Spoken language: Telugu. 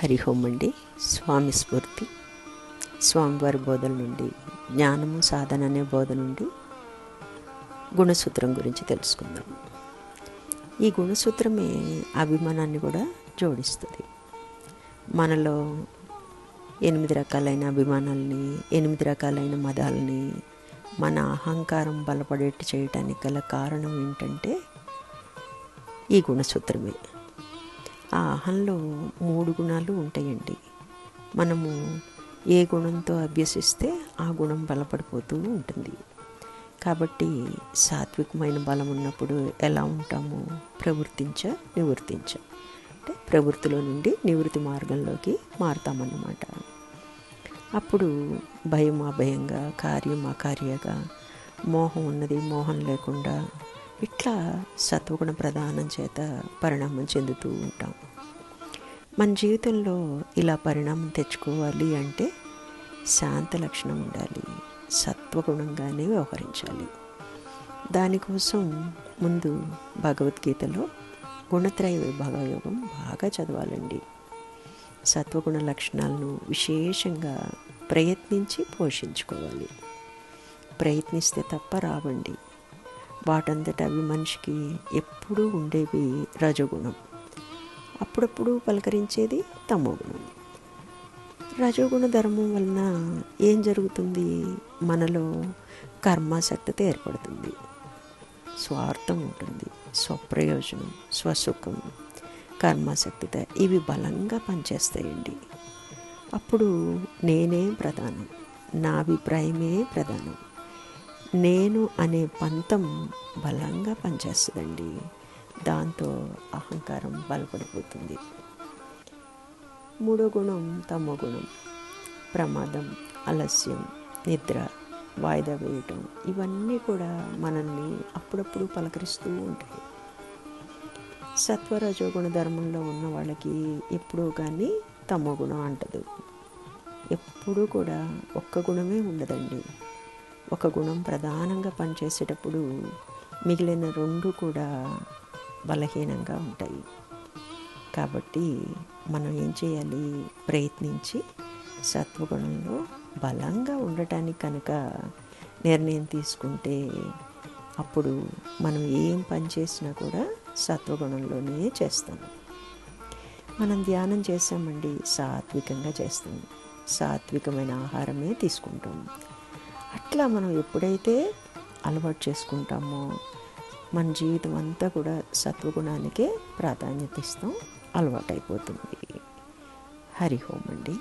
హరి ఓం అండి. స్వామి స్ఫూర్తి స్వామివారి బోధల నుండి, జ్ఞానము సాధన అనే బోధ నుండి గుణసూత్రం గురించి తెలుసుకుందాం. ఈ గుణసూత్రమే అభిమానాన్ని కూడా జోడిస్తుంది. మనలో 8 రకాలైన అభిమానాలని, 8 రకాలైన మదాలని మన అహంకారం బలపడేట్టు చేయటానికి గల కారణం ఏంటంటే ఈ గుణసూత్రమే. ఆ అహంలో 3 గుణాలు ఉంటాయండి. మనము ఏ గుణంతో అభ్యసిస్తే ఆ గుణం బలపడిపోతూ ఉంటుంది. కాబట్టి సాత్వికమైన బలం ఉన్నప్పుడు ఎలా ఉంటాము? నివృత్తించ అంటే ప్రవృత్తిలో నుండి నివృత్తి మార్గంలోకి మారుతామన్నమాట. అప్పుడు భయం అభయంగా, కార్యం అకార్యగా, మోహం ఉన్నది మోహం లేకుండా, ఇట్లా సత్వగుణ ప్రధానం చేత పరిణామం చెందుతూ ఉంటాం. మన జీవితంలో ఇలా పరిణామం తెచ్చుకోవాలి అంటే శాంత లక్షణం ఉండాలి, సత్వగుణంగానే వ్యవహరించాలి. దానికోసం ముందు భగవద్గీతలో గుణత్రయ విభాగ యోగం బాగా చదవాలండి. సత్వగుణ లక్షణాలను విశేషంగా ప్రయత్నించి పోషించుకోవాలి. ప్రయత్నిస్తే తప్ప రావండి. వాటంతట అవి మనిషికి ఎప్పుడూ ఉండేవి రజోగుణం, అప్పుడప్పుడు పలకరించేది తమోగుణం. రజోగుణ ధర్మం వలన ఏం జరుగుతుంది? మనలో కర్మాసక్తత ఏర్పడుతుంది, స్వార్థం ఉంటుంది, స్వప్రయోజనం, స్వసుఖం, కర్మాసక్తత ఇవి బలంగా పనిచేస్తాయండి. అప్పుడు నేనే ప్రధానం, నా అభిప్రాయమే ప్రధానం, నేను అనే పంతం బలంగా పనిచేస్తుందండి. దాంతో అహంకారం బలపడిపోతుంది. 3వ గుణం తమో గుణం. ప్రమాదం, ఆలస్యం, నిద్ర, వాయిదా వేయటం ఇవన్నీ కూడా మనల్ని అప్పుడప్పుడు పలకరిస్తూ ఉంటాయి. సత్వరజోగుణ ధర్మంలో ఉన్న వాళ్ళకి ఎప్పుడూ కానీ తమో గుణం అంటదు. ఎప్పుడూ కూడా ఒక్క గుణమే ఉండదండి. ఒక గుణం ప్రధానంగా పనిచేసేటప్పుడు మిగిలిన 2 కూడా బలహీనంగా ఉంటాయి. కాబట్టి మనం ఏం చేయాలి? ప్రయత్నించి సత్వగుణంలో బలంగా ఉండటానికి కనుక నిర్ణయం తీసుకుంటే అప్పుడు మనం ఏం పని చేసినా కూడా సత్వగుణంలోనే చేస్తాం. మనం ధ్యానం చేసామండి, సాత్వికంగా చేస్తాం, సాత్వికమైన ఆహారమే తీసుకుంటాం. అట్లా మనం ఎప్పుడైతే అలవాటు చేసుకుంటామో మన జీవితం అంతా కూడా సత్వగుణానికే ప్రాధాన్యత ఇస్తాం, అలవాటు అయిపోతుంది. హరి ఓం అండి.